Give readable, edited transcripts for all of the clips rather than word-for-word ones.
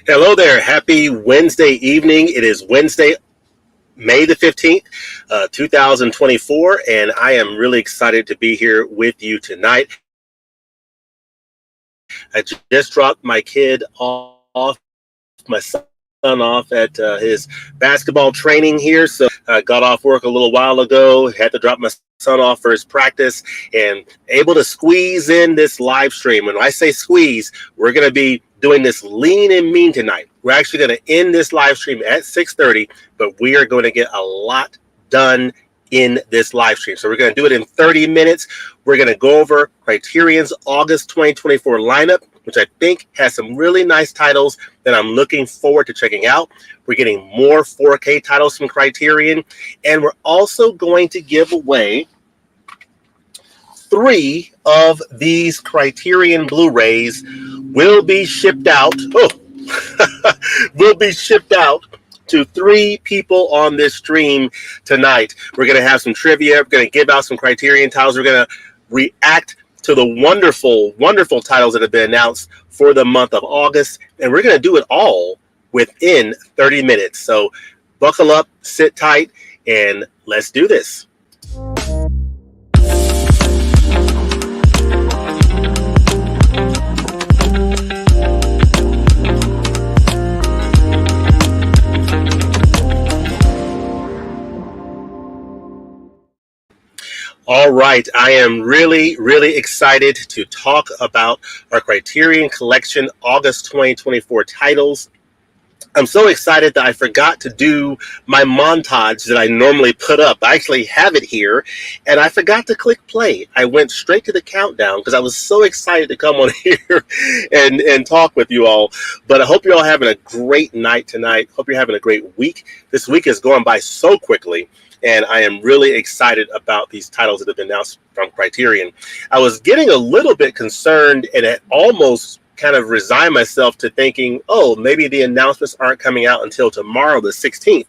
Hello there. Happy Wednesday evening. It is Wednesday, May the 15th, 2024, and I am really excited to be here with you tonight. I just dropped my kid off, my son off at his basketball training here. So I got off work a little while ago, had to drop my son off for his practice, and able to squeeze in this live stream. When I say squeeze, we're going to be doing this lean and mean tonight. We're actually going to end this live stream at 6:30, but we are going to get a lot done in this live stream. So we're going to do it in 30 minutes. We're going to go over Criterion's August 2024 lineup, which I think has some really nice titles that I'm looking forward to checking out. We're getting more 4K titles from Criterion, and we're also going to give away 3 of these Criterion Blu-rays will be shipped out. Will be shipped out to 3 people on this stream tonight. We're going to have some trivia. We're going to give out some Criterion titles. We're going to react to the wonderful, wonderful titles that have been announced for the month of August. And we're going to do it all within 30 minutes. So buckle up, sit tight, and let's do this. All right, I am really, really excited to talk about our Criterion Collection August 2024 titles. I'm so excited that I forgot to do my montage that I normally put up. I actually have it here, and I forgot to click play. I went straight to the countdown because I was so excited to come on here and talk with you all. But I hope you're all having a great night tonight. Hope you're having a great week. This week is going by so quickly, and I am really excited about these titles that have been announced from Criterion. I was getting a little bit concerned and had almost kind of resigned myself to thinking, oh, maybe the announcements aren't coming out until tomorrow, the 16th.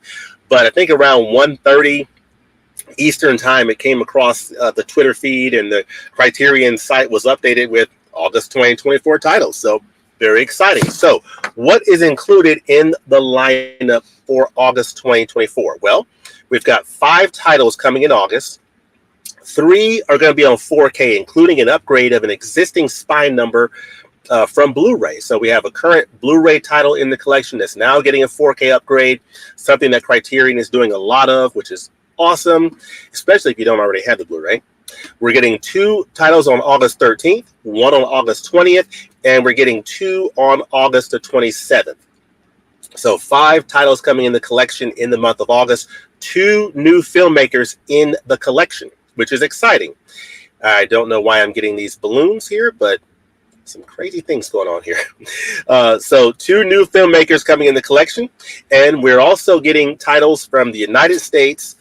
But I think around 1:30 Eastern time, it came across the Twitter feed, and the Criterion site was updated with August 2024 titles. So very exciting. So what is included in the lineup for August 2024? Well, we've got 5 titles coming in August. 3 are going to be on 4K, including an upgrade of an existing spine number from Blu-ray. So we have a current Blu-ray title in the collection that's now getting a 4K upgrade, something that Criterion is doing a lot of, which is awesome, especially if you don't already have the Blu-ray. We're getting 2 titles on August 13th, 1 on August 20th, and we're getting 2 on August the 27th. So 5 titles coming in the collection in the month of August, 2 new filmmakers in the collection, which is exciting. I don't know why I'm getting these balloons here, but some crazy things going on here. So 2 new filmmakers coming in the collection, and we're also getting titles from the United States,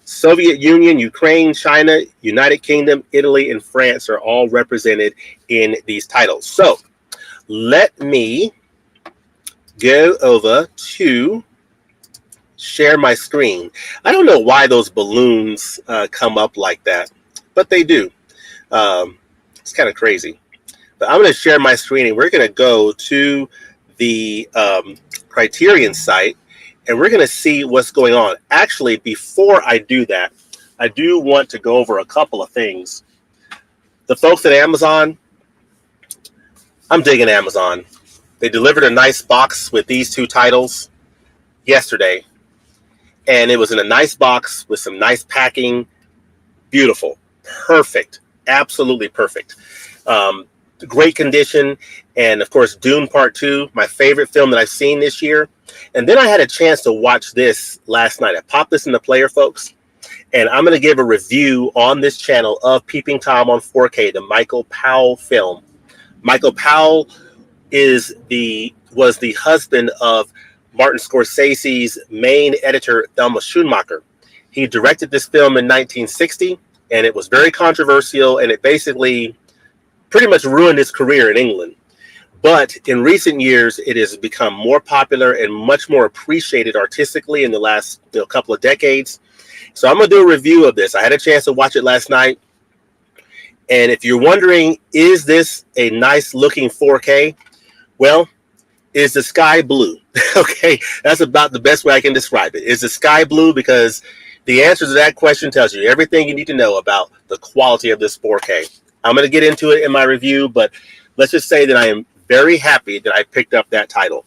Soviet Union, Ukraine, China, United Kingdom, Italy, and France are all represented in these titles. So let me go over to share my screen. I don't know why those balloons come up like that, but they do. It's kind of crazy. But I'm going to share my screen, and we're going to go to the Criterion site, and we're going to see what's going on. Actually, before I do that, I do want to go over a couple of things. The folks at Amazon, I'm digging Amazon. They delivered a nice box with these 2 titles yesterday, and it was in a nice box with some nice packing. Beautiful. Perfect. Absolutely perfect. Great condition. And of course, Dune Part 2, my favorite film that I've seen this year. And then I had a chance to watch this last night. I popped this in the player, folks, and I'm going to give a review on this channel of Peeping Tom on 4K, the Michael Powell film. Michael Powell was the husband of Martin Scorsese's main editor, Thelma Schoonmaker. He directed this film in 1960, and it was very controversial, and it basically pretty much ruined his career in England. But in recent years, it has become more popular and much more appreciated artistically in the last couple of decades. So I'm going to do a review of this. I had a chance to watch it last night. And if you're wondering, is this a nice looking 4K? Well, is the sky blue. Okay, that's about the best way I can describe it. Is the sky blue because the answer to that question tells you everything you need to know about the quality of this 4K. I'm going to get into it in my review, but let's just say that I am very happy that I picked up that title.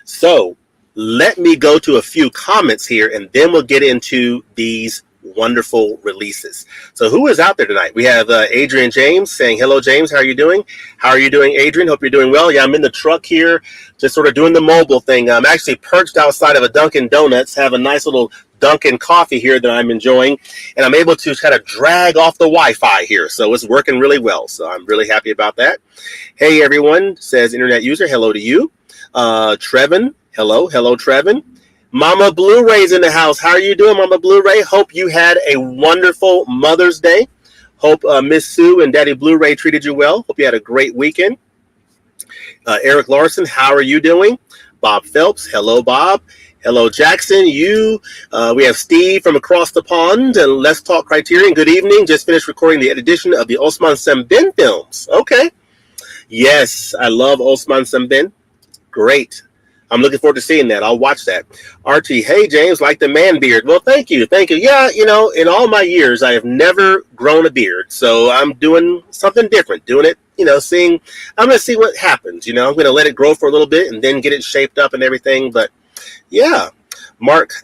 So let me go to a few comments here, and then we'll get into these wonderful releases. So who is out there tonight? We have Adrian James saying, hello, James. How are you doing? How are you doing, Adrian? Hope you're doing well. Yeah, I'm in the truck here, just sort of doing the mobile thing. I'm actually perched outside of a Dunkin' Donuts, have a nice little Dunkin' coffee here that I'm enjoying, and I'm able to kind of drag off the Wi-Fi here. So it's working really well. So I'm really happy about that. Hey, everyone, says internet user. Hello to you. Trevin. Hello, Trevin. Mama Blu-rays in the house. How are you doing, Mama Blu-ray? Hope you had a wonderful Mother's Day. Hope Miss Sue and Daddy Blu-ray treated you well. Hope you had a great weekend. Eric Larson, how are you doing? Bob Phelps. Hello, Bob. Hello, Jackson. We have Steve from across the pond and Let's Talk Criterion. Good evening. Just finished recording the edition of the Osman Sembin films. Okay. Yes, I love Osman Sembin. Great. I'm looking forward to seeing that. I'll watch that. Archie, hey, James, like the man beard. Well, thank you. Thank you. Yeah, in all my years, I have never grown a beard. So I'm doing something different, doing it, I'm going to see what happens. I'm going to let it grow for a little bit and then get it shaped up and everything. But yeah, Mark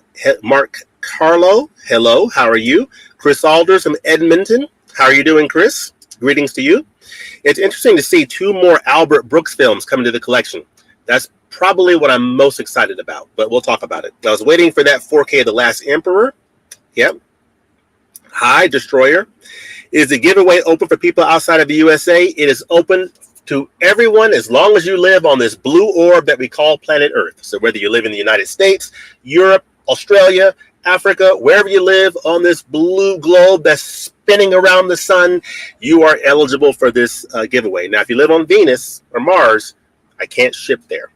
Carlo, hello. How are you? Chris Alders from Edmonton. How are you doing, Chris? Greetings to you. It's interesting to see 2 more Albert Brooks films coming to the collection. That's probably what I'm most excited about, but we'll talk about it. I was waiting for that 4K of The Last Emperor. Yep. Hi, Destroyer. Is the giveaway open for people outside of the USA? It is open to everyone as long as you live on this blue orb that we call planet Earth. So whether you live in the United States, Europe, Australia, Africa, wherever you live on this blue globe that's spinning around the sun, you are eligible for this giveaway. Now, if you live on Venus or Mars, I can't ship there.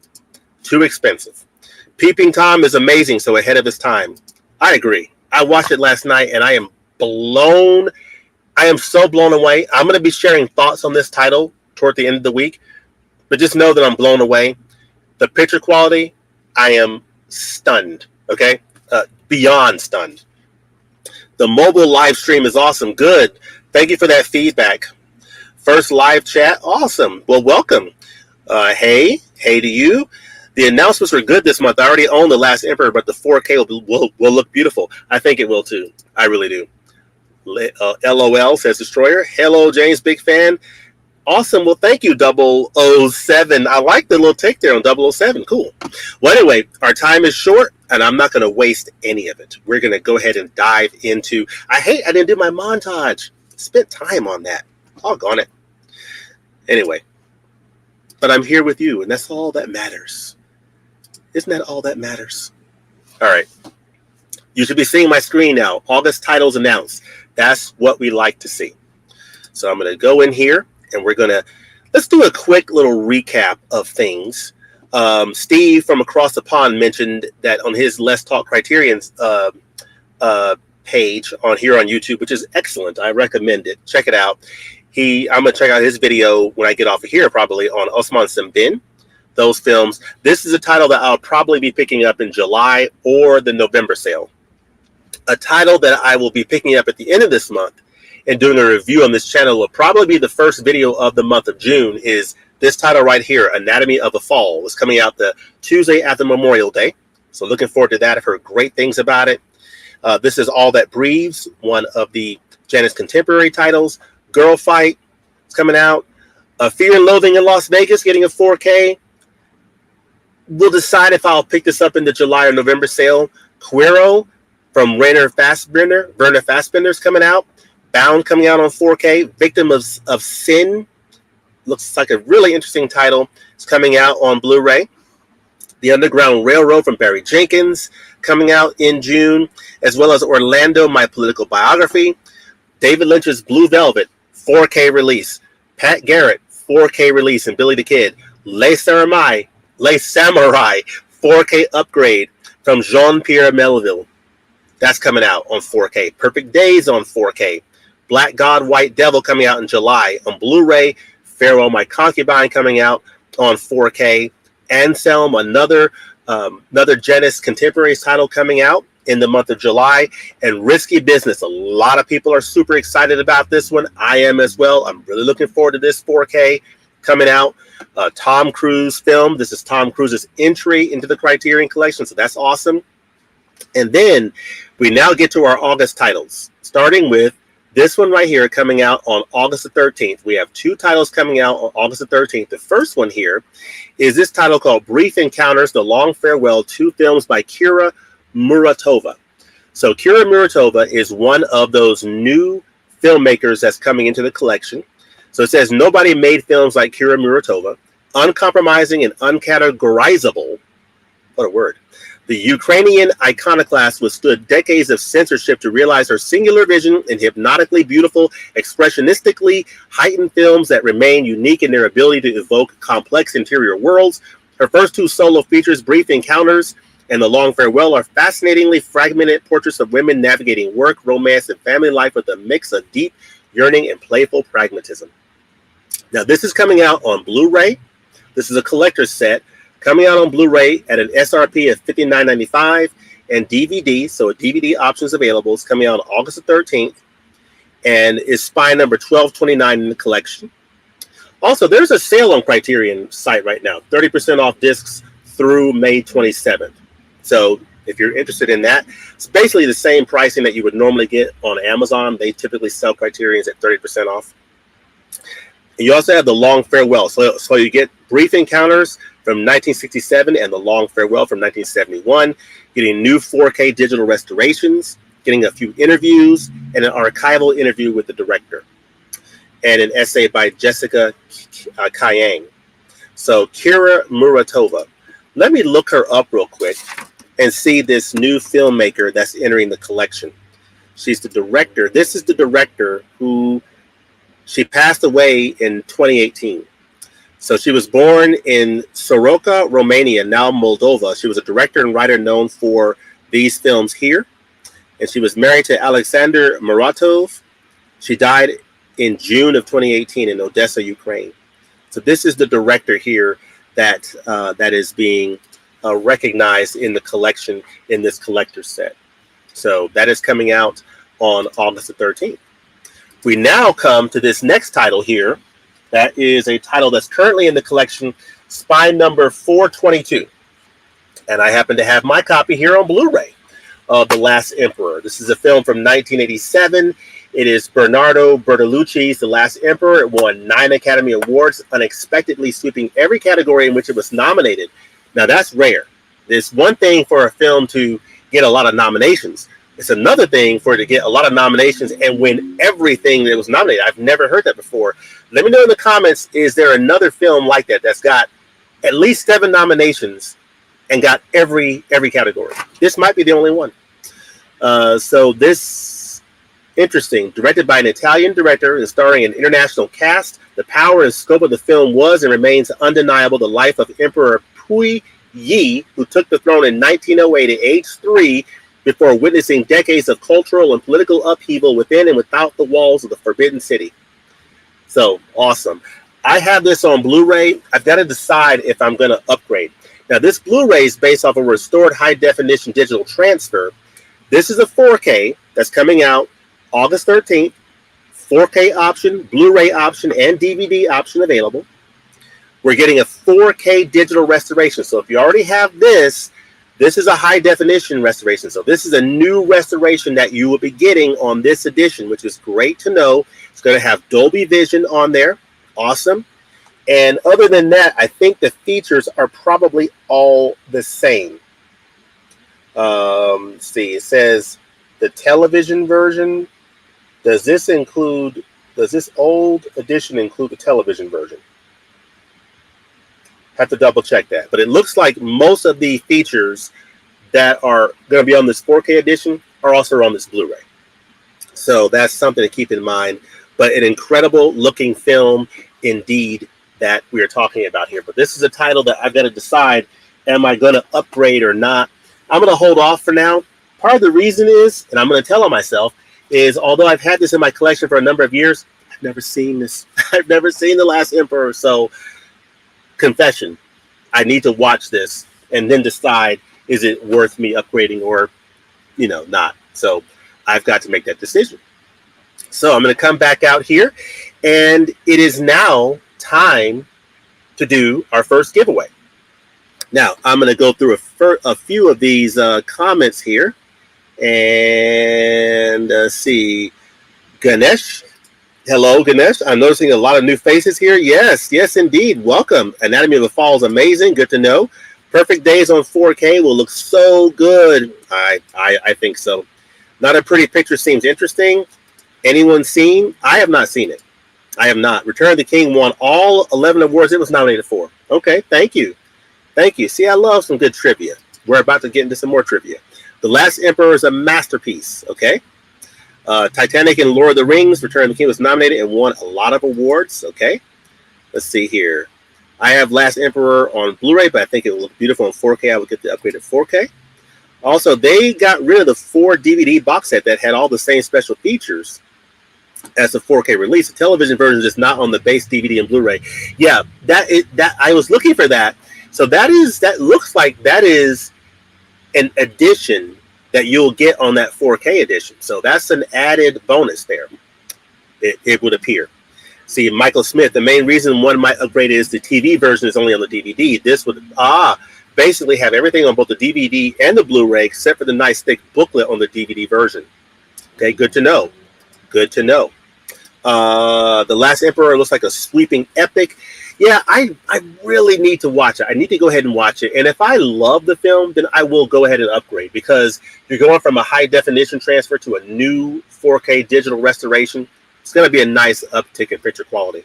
Too expensive. Peeping Tom is amazing, so ahead of his time. I agree. I watched it last night, and I am so blown away. I'm going to be sharing thoughts on this title toward the end of the week, but just know that I'm blown away. The picture quality, I am stunned, okay? Beyond stunned. The mobile live stream is awesome. Good. Thank you for that feedback. First live chat, awesome. Well, welcome. Hey to you. The announcements were good this month. I already own The Last Emperor, but the 4K will look beautiful. I think it will too. I really do. LOL, says Destroyer. Hello, James, big fan. Awesome. Well, thank you, 007. I like the little take there on 007. Cool. Well, anyway, our time is short, and I'm not going to waste any of it. We're going to go ahead and dive into... I didn't do my montage. Spent time on that. Doggone it. Anyway. But I'm here with you, and that's all that matters. Isn't that all that matters? All right. You should be seeing my screen now. August titles announced. That's what we like to see. So I'm going to go in here, and let's do a quick little recap of things. Steve from across the pond mentioned that on his Let's Talk Criterion's page on YouTube, which is excellent. I recommend it. Check it out. I'm going to check out his video when I get off of here, probably on Osman Sembin, those films. This is a title that I'll probably be picking up in July or the November sale. A title that I will be picking up at the end of this month and doing a review on this channel will probably be the first video of the month of June is this title right here, Anatomy of a Fall. It's coming out the Tuesday after Memorial Day. So looking forward to that. I've heard great things about it. This is All That Breathes, one of the Janet's contemporary titles. Girl Fight is coming out. Fear and Loathing in Las Vegas getting a 4K. We'll decide if I'll pick this up in the July or November sale. Quero from Werner Fassbinder is coming out. Bound coming out on 4K. Victim of Sin looks like a really interesting title. It's coming out on Blu-ray. The Underground Railroad from Barry Jenkins coming out in June, as well as Orlando, My Political Biography. David Lynch's Blue Velvet, 4K release. Pat Garrett, 4K release, and Billy the Kid. Les Samurai, 4K upgrade from Jean-Pierre Melville. That's coming out on 4K. Perfect Days on 4K. Black God, White Devil coming out in July on Blu-ray. Pharaoh, My Concubine coming out on 4K. Anselm, another Genesis Contemporaries title coming out in the month of July, and Risky Business. A lot of people are super excited about this one. I am as well. I'm really looking forward to this 4K coming out. Tom Cruise film. This is Tom Cruise's entry into the Criterion Collection, so that's awesome. And then we now get to our August titles, starting with this one right here coming out on August the 13th. We have 2 titles coming out on August the 13th. The first one here is this title called Brief Encounters, The Long Farewell, 2 films by Kira Muratova. So Kira Muratova is one of those new filmmakers that's coming into the collection. So it says, nobody made films like Kira Muratova, uncompromising and uncategorizable. What a word. The Ukrainian iconoclast withstood decades of censorship to realize her singular vision in hypnotically beautiful, expressionistically heightened films that remain unique in their ability to evoke complex interior worlds. Her first 2 solo features, Brief Encounters and The Long Farewell, are fascinatingly fragmented portraits of women navigating work, romance, and family life with a mix of deep yearning and playful pragmatism. Now, this is coming out on Blu-ray. This is a collector's set coming out on Blu-ray at an SRP of $59.95 and DVD. So a DVD option is available. It's coming out on August the 13th and is spine number 1229 in the collection. Also, there's a sale on Criterion site right now, 30% off discs through May 27th. So if you're interested in that, it's basically the same pricing that you would normally get on Amazon. They typically sell Criterions at 30% off. And you also have The Long Farewell. So you get Brief Encounters from 1967 and The Long Farewell from 1971, getting new 4K digital restorations, getting a few interviews, and an archival interview with the director, and an essay by Jessica Kayang. So Kira Muratova. Let me look her up real quick and see this new filmmaker that's entering the collection. She's the director. This is the director who she passed away in 2018. So she was born in Soroka, Romania, now Moldova. She was a director and writer known for these films here. And she was married to Alexander Muratov. She died in June of 2018 in Odessa, Ukraine. So this is the director here that is being recognized in the collection in this collector's set. So that is coming out on August the 13th. We now come to this next title here. That is a title that's currently in the collection, spine number 422. And I happen to have my copy here on Blu-ray of The Last Emperor. This is a film from 1987. It is Bernardo Bertolucci's The Last Emperor. It won 9 Academy Awards, unexpectedly sweeping every category in which it was nominated. Now, that's rare. It's one thing for a film to get a lot of nominations. It's another thing for it to get a lot of nominations and win everything that was nominated. I've never heard that before. Let me know in the comments, is there another film like that that's got at least 7 nominations and got every category? This might be the only one. So this, interesting, directed by an Italian director and starring an international cast. The power and scope of the film was and remains undeniable. The life of Emperor Puyi Yi, who took the throne in 1908 at age 3, before witnessing decades of cultural and political upheaval within and without the walls of the Forbidden City. So, awesome. I have this on Blu-ray. I've got to decide if I'm going to upgrade. Now, this Blu-ray is based off a restored high-definition digital transfer. This is a 4K that's coming out August 13th. 4K option, Blu-ray option, and DVD option available. We're getting a 4K digital restoration. So if you already have this is a high definition restoration. So this is a new restoration that you will be getting on this edition, which is great to know. It's going to have Dolby Vision on there. Awesome. And other than that, I think the features are probably all the same. Let's see, it says the television version. Does this old edition include the television version? Have to double check that. But it looks like most of the features that are going to be on this 4K edition are also on this Blu-ray. So that's something to keep in mind. But an incredible looking film indeed that we are talking about here. But this is a title that I've got to decide, am I going to upgrade or not? I'm going to hold off for now. Part of the reason is, and I'm going to tell on myself, is although I've had this in my collection for a number of years, I've never seen this. I've never seen The Last Emperor. So confession, I need to watch this and then decide, is it worth me upgrading or, not. So I've got to make that decision. So I'm going to come back out here, and it is now time to do our first giveaway. Now, I'm going to go through a few of these comments here, and see. Ganesh. Hello, Ganesh. I'm noticing a lot of new faces here. Yes, indeed. Welcome. Anatomy of a Fall is amazing. Good to know. Perfect Days on 4K will look so good. I think so. Not a Pretty Picture seems interesting. Anyone seen? I have not seen it. I have not. Return of the King won all 11 awards it was nominated for. Okay, thank you. See, I love some good trivia. We're about to get into some more trivia. The Last Emperor is a masterpiece. Okay. Titanic and Lord of the Rings, Return of the King was nominated and won a lot of awards. Okay. Let's see here. I have Last Emperor on Blu-ray, but I think it will look beautiful on 4K. I would get the upgraded 4K. Also, they got rid of the 4 DVD box set that had all the same special features as the 4K release. The television version is just not on the base DVD and Blu-ray. Yeah, that I was looking for that. So that looks like that is an addition that you'll get on that 4K edition. So that's an added bonus there. It would appear. See, Michael Smith, the main reason one might upgrade is the TV version is only on the DVD. This would basically have everything on both the DVD and the Blu-ray except for the nice thick booklet on the DVD version. Okay, good to know. The Last Emperor looks like a sweeping epic. Yeah, I really need to watch it. I need to go ahead and watch it. And if I love the film, then I will go ahead and upgrade, because you're going from a high definition transfer to a new 4K digital restoration. It's going to be a nice uptick in picture quality.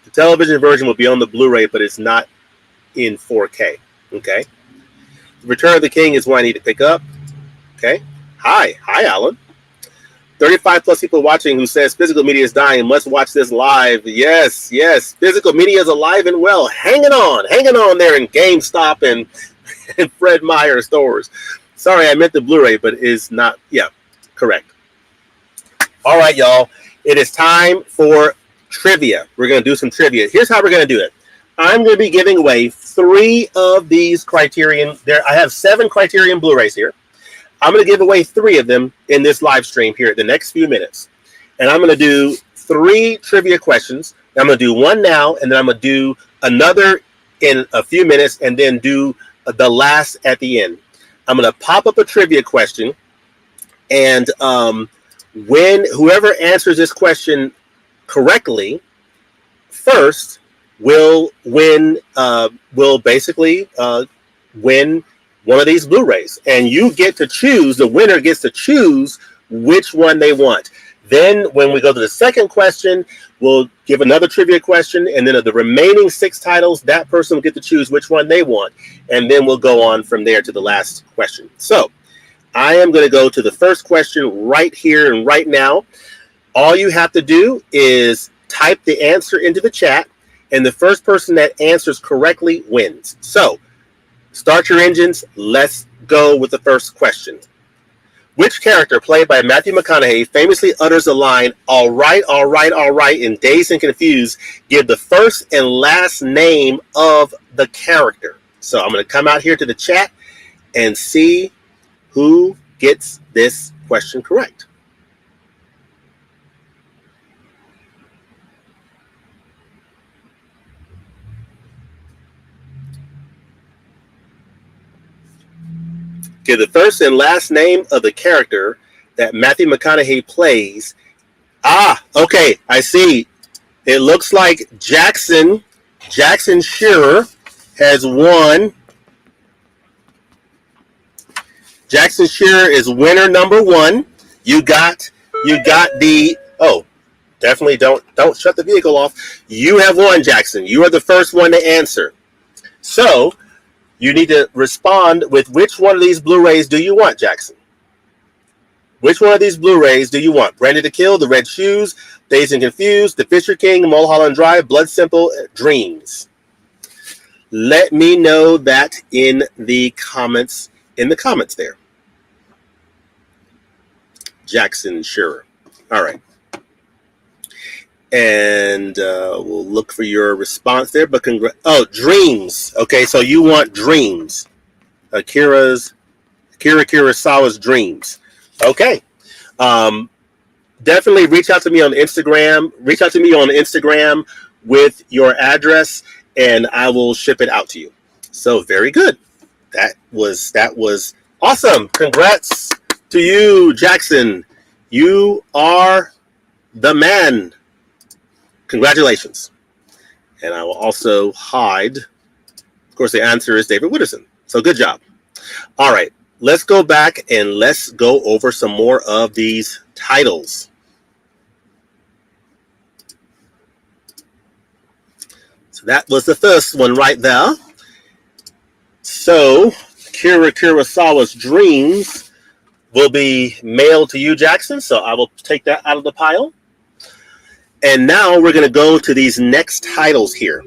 The television version will be on the Blu-ray, but it's not in 4K. Okay. Return of the King is what I need to pick up. Okay. Hi, Alan. 35 plus people watching who says physical media is dying. Must watch this live. Yes. Physical media is alive and well. Hanging on there in GameStop and Fred Meyer stores. Sorry, I meant the Blu-ray, but it's not. Yeah, correct. All right, y'all. It is time for trivia. We're going to do some trivia. Here's how we're going to do it. I'm going to be giving away 3 of these Criterion. I have 7 Criterion Blu-rays here. I'm going to give away 3 of them in this live stream here at the next few minutes. And I'm going to do 3 trivia questions. I'm going to do one now, and then I'm going to do another in a few minutes, and then do the last at the end. I'm going to pop up a trivia question, and when whoever answers this question correctly first will win. Will basically win one of these Blu-rays, and you get to choose. The winner gets to choose which one they want. Then when we go to the second question, we'll give another trivia question, and then of the remaining 6 titles, that person will get to choose which one they want, and then we'll go on from there to the last question. So I am going to go to the first question right here and right now. All you have to do is type the answer into the chat, and the first person that answers correctly wins. So start your engines. Let's go with the first question. Which character, played by Matthew McConaughey, famously utters the line, "All right, all right, all right," in Dazed and Confused? Give the first and last name of the character. So I'm going to come out here to the chat and see who gets this question correct. Give the first and last name of the character that Matthew McConaughey plays. Okay, I see. It looks like Jackson Shearer has won. Jackson Shearer is winner number 1. You got the definitely don't shut the vehicle off. You have won, Jackson. You are the first one to answer. So you need to respond with which one of these Blu-rays do you want, Jackson? Which one of these Blu-rays do you want? Branded to Kill, The Red Shoes, Dazed and Confused, The Fisher King, Mulholland Drive, Blood Simple, Dreams. Let me know that in the comments there. Jackson Shearer. All right. And and we'll look for your response there. But dreams. Okay, so you want dreams. Akira Kurosawa's dreams. Okay. Definitely reach out to me on Instagram. Reach out to me on Instagram with your address, and I will ship it out to you. So very good. That was awesome. Congrats to you, Jackson. You are the man. Congratulations. And I will also hide. Of course, the answer is David Witterson. So good job. All right. Let's go back and let's go over some more of these titles. So that was the first one right there. So Akira Kurosawa's dreams will be mailed to you, Jackson. So I will take that out of the pile. And now we're going to go to these next titles here.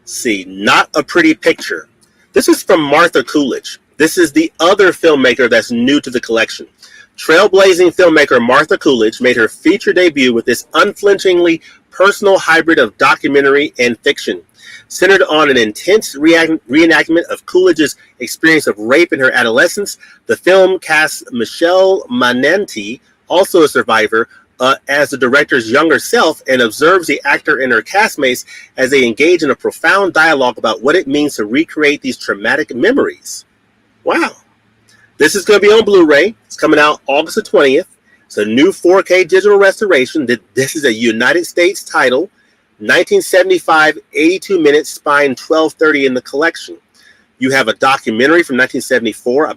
See, Not a Pretty Picture. This is from Martha Coolidge. This is the other filmmaker that's new to the collection. Trailblazing filmmaker Martha Coolidge made her feature debut with this unflinchingly personal hybrid of documentary and fiction. Centered on an intense reenactment of Coolidge's experience of rape in her adolescence, the film casts Michelle Manenti, also a survivor, as the director's younger self, and observes the actor and her castmates as they engage in a profound dialogue about what it means to recreate these traumatic memories. Wow. This is going to be on Blu-ray. It's coming out August the 20th. It's a new 4K digital restoration. This is a United States title. 1975, 82 minutes, spine 1230 in the collection. You have a documentary from 1974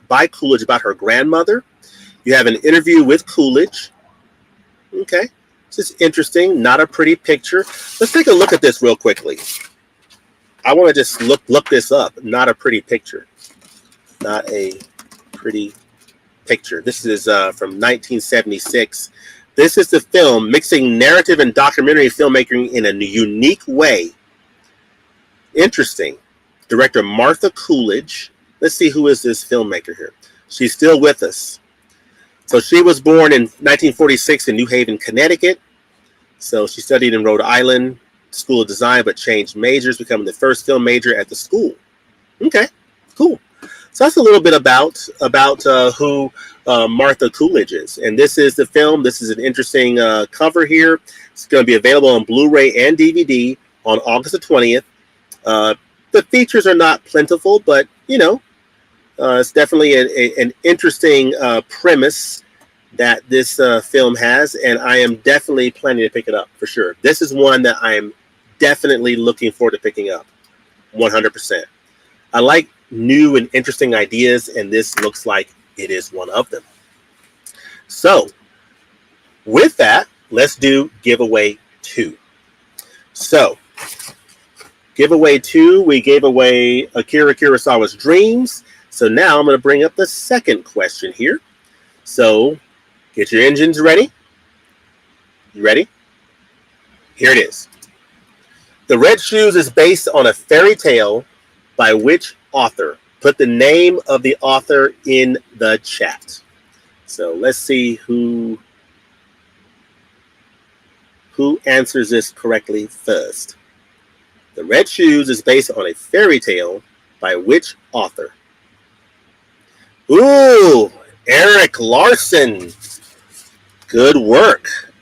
by Coolidge about her grandmother. You have an interview with Coolidge. Okay, this is interesting. Not a Pretty Picture. Let's take a look at this real quickly. I want to just look this up. Not a Pretty Picture. Not a Pretty Picture. This is from 1976. This is the film mixing narrative and documentary filmmaking in a unique way. Interesting. Director Martha Coolidge. Let's see who is this filmmaker here. She's still with us. So she was born in 1946 in New Haven, Connecticut. So she studied in Rhode Island School of Design, but changed majors, becoming the first film major at the school. Okay, cool. So that's a little bit about who Martha Coolidge is. And this is the film. This is an interesting cover here. It's going to be available on Blu-ray and DVD on August the 20th. The features are not plentiful, but, you know, it's definitely an interesting premise that this film has, and I am definitely planning to pick it up for sure. This is one that I am definitely looking forward to picking up, 100%. I like new and interesting ideas, and this looks like it is one of them. So, with that, let's do giveaway 2. So, giveaway 2, we gave away Akira Kurosawa's dreams. So now I'm going to bring up the second question here. So get your engines ready. You ready? Here it is. The Red Shoes is based on a fairy tale by which author? Put the name of the author in the chat. So let's see who answers this correctly first. The Red Shoes is based on a fairy tale by which author? Ooh, Eric Larson. Good work.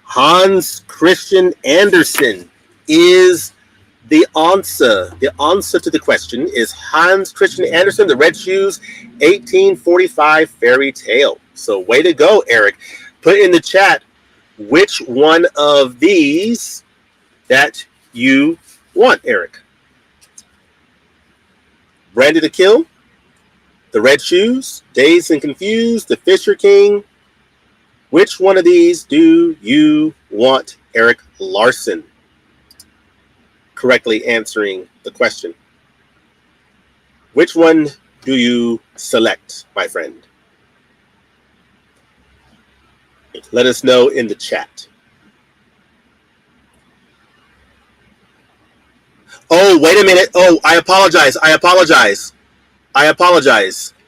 Hans Christian Andersen is the answer. The answer to the question is Hans Christian Andersen, The Red Shoes, 1845 fairy tale. So way to go, Eric. Put in the chat which one of these that you want, Eric. Brandy the Kill, The Red Shoes, Dazed and Confused, The Fisher King. Which one of these do you want, Eric Larson? Correctly answering the question. Which one do you select, my friend? Let us know in the chat. Oh, wait a minute. Oh, I apologize.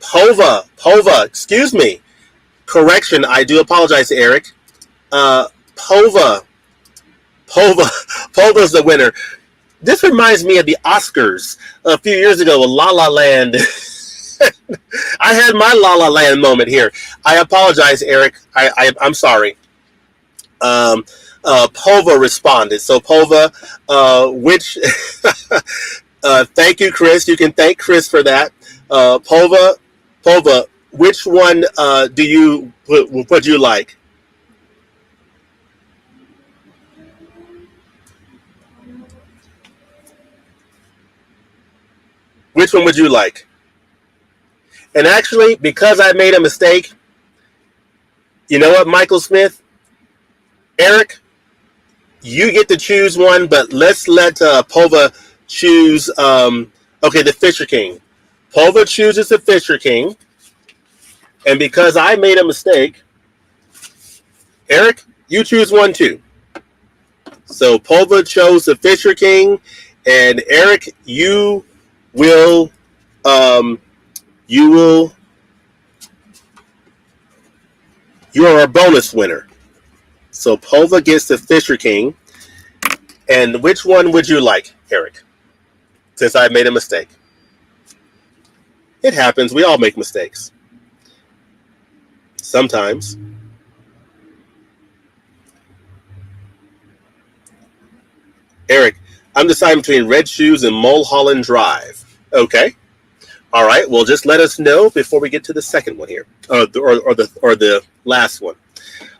Pova, excuse me. Correction, I do apologize, Eric. Pova. Pova's the winner. This reminds me of the Oscars a few years ago with La La Land. I had my La La Land moment here. I apologize, Eric. I'm sorry. Pova responded. So Pova, which thank you, Chris. You can thank Chris for that. Pova, which one would you like? Which one would you like? And actually, because I made a mistake, you know what, Michael Smith? Eric, you get to choose one, but let's let Pova choose. Okay, the Fisher King. Pova chooses the Fisher King. And because I made a mistake, Eric, you choose one too. So Pova chose the Fisher King, and Eric, you are a bonus winner. So Pova gets the Fisher King. And which one would you like, Eric? Since I made a mistake. It happens. We all make mistakes. Sometimes. Eric, I'm deciding between Red Shoes and Mulholland Drive. Okay. All right. Well, just let us know before we get to the second one here, or the last one.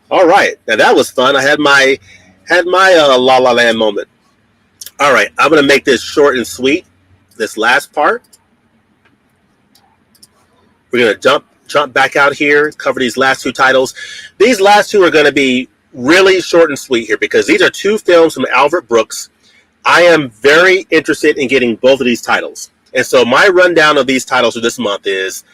All right. Now that was fun. I had my La La Land moment. All right. I'm going to make this short and sweet. This last part. We're going to jump back out here, cover these last two titles. These last two are going to be really short and sweet here because these are two films from Albert Brooks. I am very interested in getting both of these titles. And so my rundown of these titles for this month is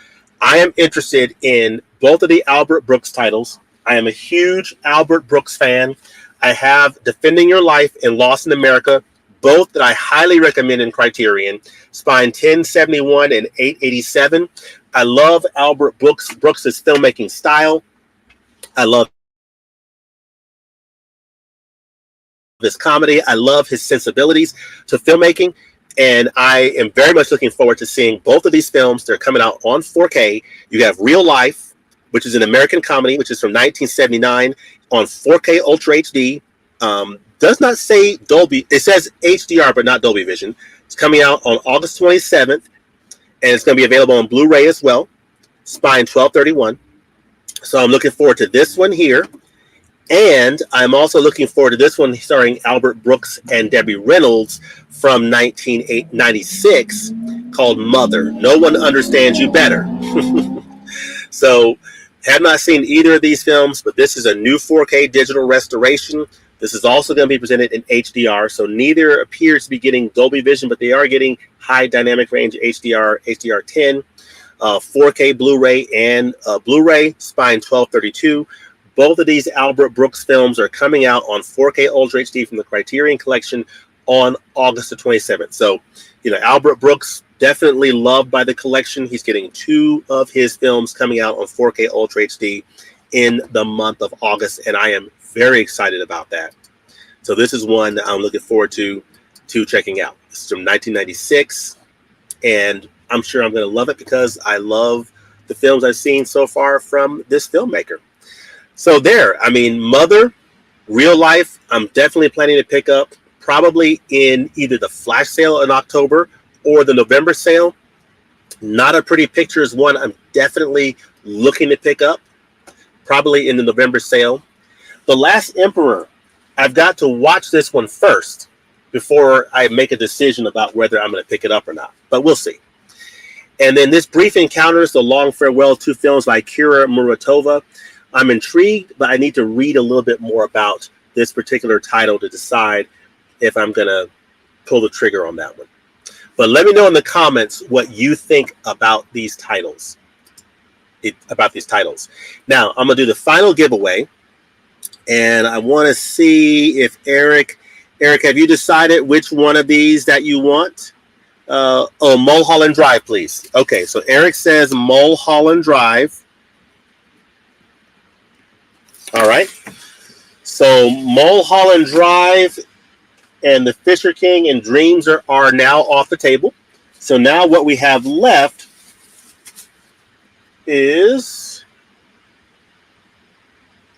I am interested in both of the Albert Brooks titles. I am a huge Albert Brooks fan. I have Defending Your Life and Lost in America, both that I highly recommend in Criterion, Spine 1071 and 887. I love Albert Brooks' filmmaking style. I love his comedy. I love his sensibilities to filmmaking. And I am very much looking forward to seeing both of these films. They're coming out on 4K. You have Real Life, which is an American comedy, which is from 1979 on 4K Ultra HD. Does not say Dolby. It says HDR, but not Dolby Vision. It's coming out on August 27th, and it's going to be available on Blu-ray as well, Spine 1231. So I'm looking forward to this one here. And I'm also looking forward to this one starring Albert Brooks and Debbie Reynolds from 1996 called Mother. No One Understands You Better. So have not seen either of these films, but this is a new 4K digital restoration. This is also going to be presented in HDR. So neither appears to be getting Dolby Vision, but they are getting high dynamic range HDR, HDR10, 4K Blu-ray, and Blu-ray, Spine 1232. Both of these Albert Brooks films are coming out on 4K Ultra HD from the Criterion Collection on August the 27th. So, Albert Brooks, definitely loved by the collection. He's getting two of his films coming out on 4K Ultra HD in the month of August, and I am very excited about that. So this is one that I'm looking forward to checking out. This is from 1996, and I'm sure I'm going to love it because I love the films I've seen so far from this filmmaker. So Mother, Real Life, I'm definitely planning to pick up probably in either the flash sale in October or the November sale. Not a Pretty Picture is one I'm definitely looking to pick up, probably in the November sale. The Last Emperor, I've got to watch this one first before I make a decision about whether I'm going to pick it up or not, but we'll see. And then this Brief Encounters, The Long Farewell, two films by Kira Muratova. I'm intrigued, but I need to read a little bit more about this particular title to decide if I'm going to pull the trigger on that one. But let me know in the comments what you think about these titles. Now, I'm going to do the final giveaway, and I want to see if Eric, have you decided which one of these that you want? Mulholland Drive, please. Okay, so Eric says Mulholland Drive. All right. So Mulholland Drive and the Fisher King and Dreams are now off the table. So now what we have left is,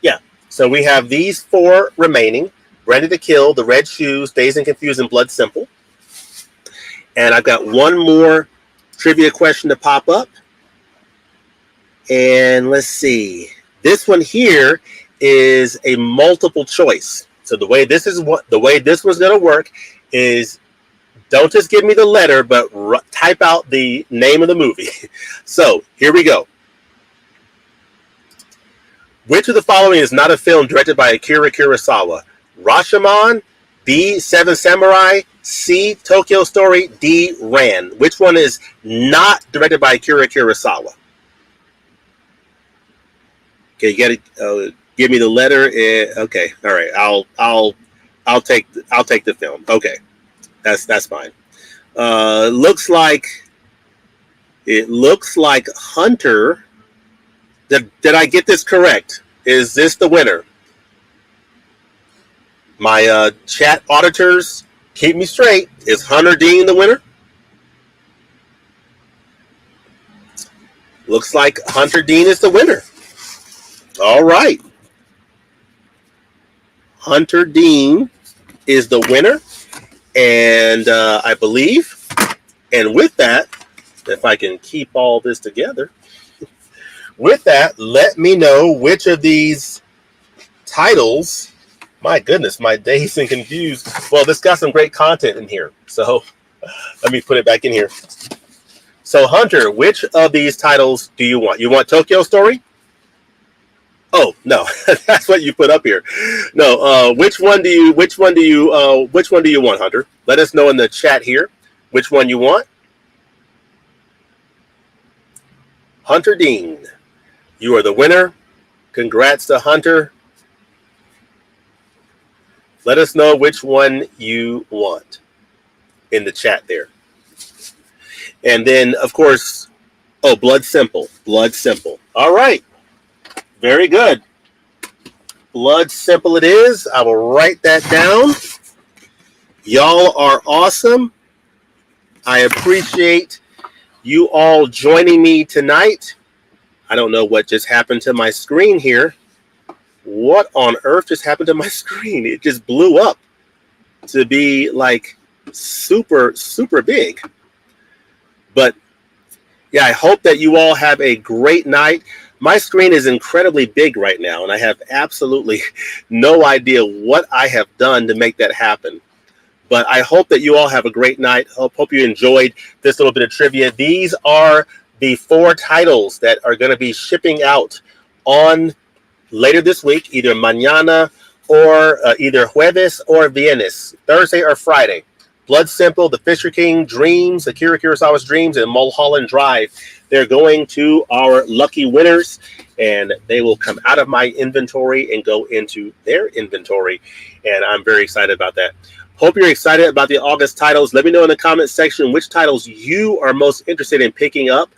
yeah. So we have these four remaining: Ready to Kill, The Red Shoes, Dazed and Confused, and Blood Simple. And I've got one more trivia question to pop up. And let's see. This one here is a multiple choice. So the way this was going to work is, don't just give me the letter, but type out the name of the movie. So here we go. Which of the following is not a film directed by Akira Kurosawa? Rashomon, B, Seven Samurai, C, Tokyo Story, D, Ran. Which one is not directed by Akira Kurosawa? Okay, you got to give me the letter. Okay, all right. I'll take the film. Okay, that's fine. Looks like Hunter. Did I get this correct? Is this the winner? My chat auditors, keep me straight. Is Hunter Dean the winner? Looks like Hunter Dean is the winner. All right. Hunter Dean is the winner. And I believe, and with that, if I can keep all this together, with that, let me know which of these titles, my goodness, my Dazed and Confused. Well, this got some great content in here. So let me put it back in here. So Hunter, which of these titles do you want? You want Tokyo Story? Oh no, that's what you put up here. No, which one do you want, Hunter? Let us know in the chat here which one you want. Hunter Dean, you are the winner. Congrats to Hunter. Let us know which one you want in the chat there. And then, of course, Blood Simple. Blood Simple. All right. Very good. Blood Simple it is. I will write that down. Y'all are awesome. I appreciate you all joining me tonight. I don't know what just happened to my screen here. What on earth just happened to my screen? It just blew up to be like super, super big. But yeah, I hope that you all have a great night. My screen is incredibly big right now, and I have absolutely no idea what I have done to make that happen. But I hope that you all have a great night. Hope you enjoyed this little bit of trivia. These are the 4 titles that are going to be shipping out on later this week, either mañana or either jueves or viernes, Thursday or Friday. Blood Simple, The Fisher King, Dreams, Akira Kurosawa's Dreams, and Mulholland Drive. They're going to our lucky winners, and they will come out of my inventory and go into their inventory, and I'm very excited about that. Hope you're excited about the August titles. Let me know in the comment section which titles you are most interested in picking up,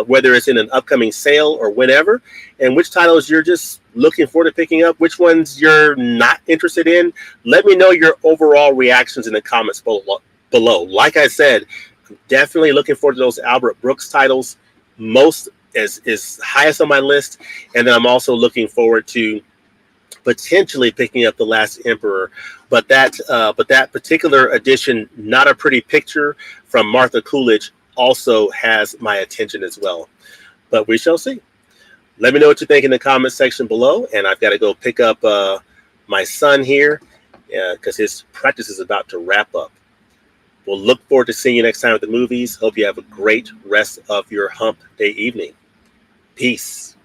whether it's in an upcoming sale or whenever, and which titles you're just looking forward to picking up, which ones you're not interested in. Let me know your overall reactions in the comments below. Like I said, I'm definitely looking forward to those Albert Brooks titles, most is highest on my list, and then I'm also looking forward to potentially picking up The Last Emperor, but that particular edition, Not a Pretty Picture from Martha Coolidge, also has my attention as well. But we shall see. Let me know what you think in the comment section below, and I've got to go pick up my son here because his practice is about to wrap up. We'll look forward to seeing you next time at the movies. Hope you have a great rest of your hump day evening. Peace.